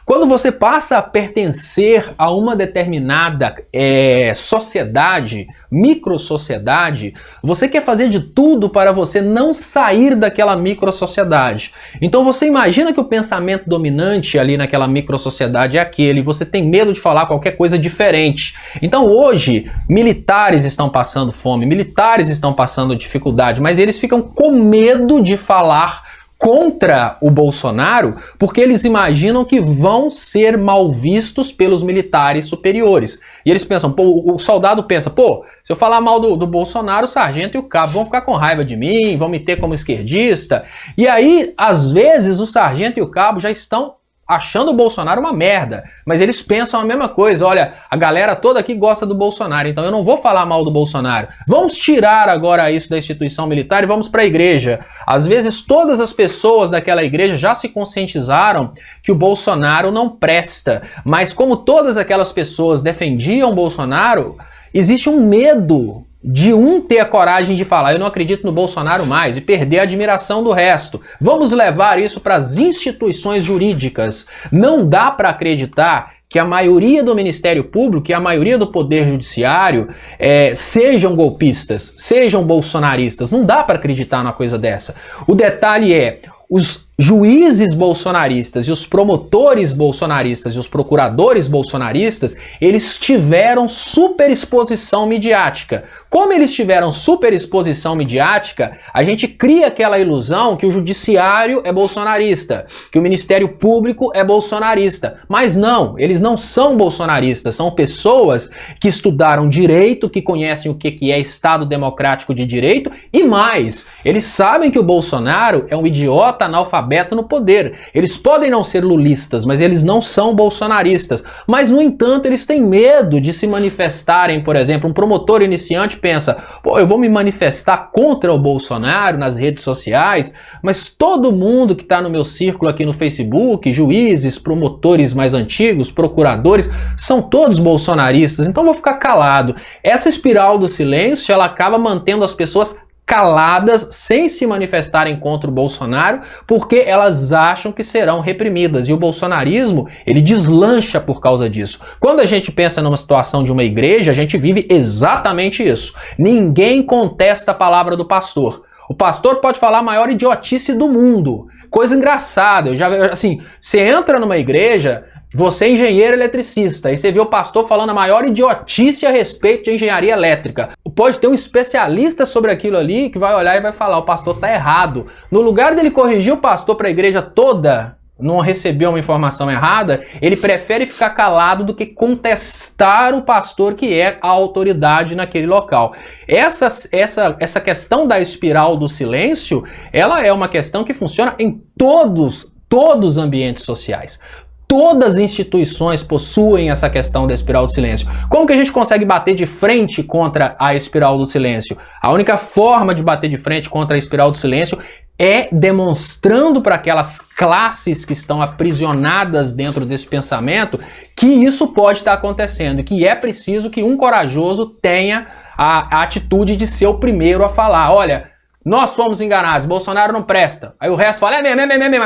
Quando você passa a pertencer a uma determinada sociedade, microsociedade, você quer fazer de tudo para você não sair daquela microsociedade. Então você imagina que o pensamento dominante ali naquela microsociedade é aquele, você tem medo de falar qualquer coisa diferente. Então hoje, militares estão passando fome, militares estão passando dificuldade, mas eles ficam com medo de falar contra o Bolsonaro, porque eles imaginam que vão ser mal vistos pelos militares superiores. E eles pensam, pô, o soldado pensa, pô, se eu falar mal do Bolsonaro, o sargento e o cabo vão ficar com raiva de mim, vão me ter como esquerdista. E aí, às vezes, o sargento e o cabo já estão achando o Bolsonaro uma merda, mas eles pensam a mesma coisa, olha, a galera toda aqui gosta do Bolsonaro, então eu não vou falar mal do Bolsonaro. Vamos tirar agora isso da instituição militar e vamos para a igreja. Às vezes todas as pessoas daquela igreja já se conscientizaram que o Bolsonaro não presta, mas como todas aquelas pessoas defendiam o Bolsonaro, existe um medo de um ter a coragem de falar, eu não acredito no Bolsonaro mais, e perder a admiração do resto. Vamos levar isso para as instituições jurídicas. Não dá para acreditar que a maioria do Ministério Público e a maioria do Poder Judiciário sejam golpistas, sejam bolsonaristas. Não dá para acreditar numa coisa dessa. O detalhe é, os juízes bolsonaristas e os promotores bolsonaristas e os procuradores bolsonaristas, eles tiveram superexposição midiática. Como eles tiveram superexposição midiática, a gente cria aquela ilusão que o judiciário é bolsonarista, que o Ministério Público é bolsonarista. Mas não, eles não são bolsonaristas, são pessoas que estudaram direito, que conhecem o que é Estado Democrático de Direito e mais, eles sabem que o Bolsonaro é um idiota analfabeto no poder. Eles podem não ser lulistas, mas eles não são bolsonaristas. Mas, no entanto, eles têm medo de se manifestarem, por exemplo, um promotor iniciante pensa, pô, eu vou me manifestar contra o Bolsonaro nas redes sociais, mas todo mundo que está no meu círculo aqui no Facebook, juízes, promotores mais antigos, procuradores, são todos bolsonaristas, então eu vou ficar calado. Essa espiral do silêncio, ela acaba mantendo as pessoas caladas, sem se manifestarem contra o Bolsonaro, porque elas acham que serão reprimidas. E o bolsonarismo, ele deslancha por causa disso. Quando a gente pensa numa situação de uma igreja, a gente vive exatamente isso. Ninguém contesta a palavra do pastor. O pastor pode falar a maior idiotice do mundo. Coisa engraçada. Assim, você entra numa igreja, você é engenheiro eletricista, aí você vê o pastor falando a maior idiotice a respeito de engenharia elétrica. Pode ter um especialista sobre aquilo ali que vai olhar e vai falar, o pastor tá errado. No lugar dele corrigir o pastor para a igreja toda não receber uma informação errada, ele prefere ficar calado do que contestar o pastor que é a autoridade naquele local. Essa questão da espiral do silêncio, ela é uma questão que funciona em todos os ambientes sociais. Todas as instituições possuem essa questão da espiral do silêncio. Como que a gente consegue bater de frente contra a espiral do silêncio? A única forma de bater de frente contra a espiral do silêncio é demonstrando para aquelas classes que estão aprisionadas dentro desse pensamento que isso pode estar acontecendo, que é preciso que um corajoso tenha a atitude de ser o primeiro a falar, olha, nós fomos enganados, Bolsonaro não presta. Aí o resto fala,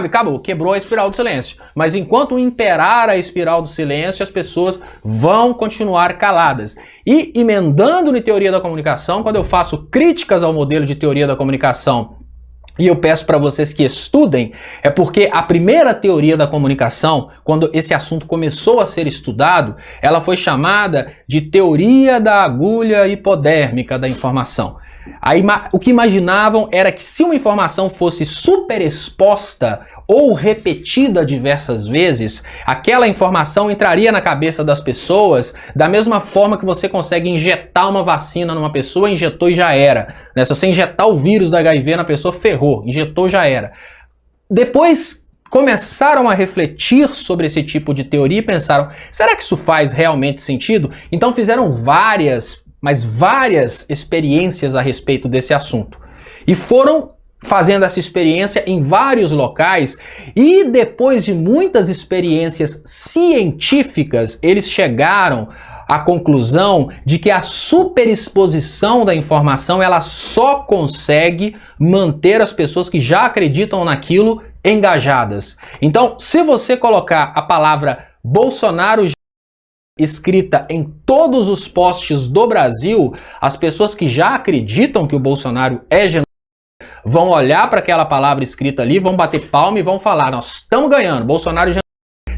acabou, quebrou a espiral do silêncio. Mas enquanto imperar a espiral do silêncio, as pessoas vão continuar caladas. E emendando em teoria da comunicação, quando eu faço críticas ao modelo de teoria da comunicação, e eu peço para vocês que estudem, é porque a primeira teoria da comunicação, quando esse assunto começou a ser estudado, ela foi chamada de teoria da agulha hipodérmica da informação. Aí, o que imaginavam era que se uma informação fosse superexposta ou repetida diversas vezes, aquela informação entraria na cabeça das pessoas da mesma forma que você consegue injetar uma vacina numa pessoa, injetou e já era. Né? Se você injetar o vírus da HIV na pessoa, ferrou, injetou já era. Depois começaram a refletir sobre esse tipo de teoria e pensaram, será que isso faz realmente sentido? Então fizeram várias experiências a respeito desse assunto. E foram fazendo essa experiência em vários locais e depois de muitas experiências científicas, eles chegaram à conclusão de que a superexposição da informação ela só consegue manter as pessoas que já acreditam naquilo engajadas. Então, se você colocar a palavra Bolsonaro escrita em todos os posts do Brasil, as pessoas que já acreditam que o Bolsonaro é genocida vão olhar para aquela palavra escrita ali, vão bater palma e vão falar: nós estamos ganhando, Bolsonaro é genocida.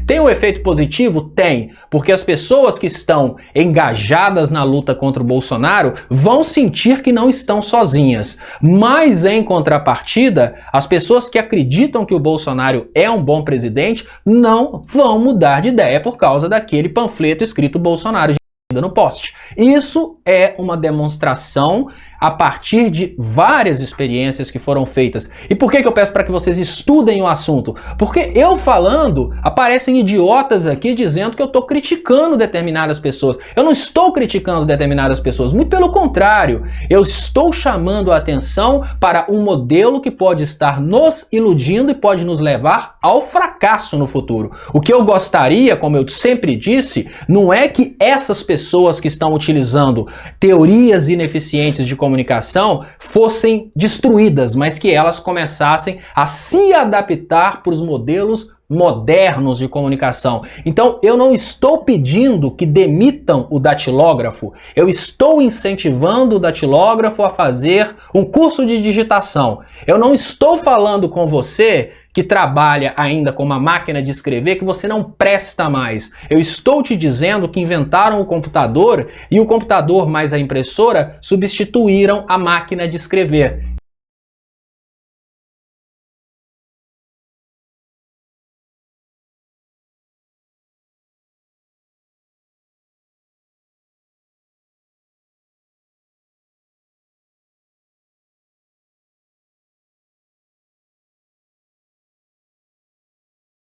Tem um efeito positivo? Tem, porque as pessoas que estão engajadas na luta contra o Bolsonaro vão sentir que não estão sozinhas. Mas, em contrapartida, as pessoas que acreditam que o Bolsonaro é um bom presidente não vão mudar de ideia por causa daquele panfleto escrito Bolsonaro no post. Isso é uma demonstração a partir de várias experiências que foram feitas. E por que eu peço para que vocês estudem o assunto? Porque eu falando, aparecem idiotas aqui dizendo que eu estou criticando determinadas pessoas. Eu não estou criticando determinadas pessoas, muito pelo contrário. Eu estou chamando a atenção para um modelo que pode estar nos iludindo e pode nos levar ao fracasso no futuro. O que eu gostaria, como eu sempre disse, não é que essas pessoas que estão utilizando teorias ineficientes de comunicação fossem destruídas, mas que elas começassem a se adaptar para os modelos modernos de comunicação. Então, eu não estou pedindo que demitam o datilógrafo, eu estou incentivando o datilógrafo a fazer um curso de digitação. Eu não estou falando com você que trabalha ainda com uma máquina de escrever que você não presta mais. Eu estou te dizendo que inventaram o computador e o computador mais a impressora substituíram a máquina de escrever.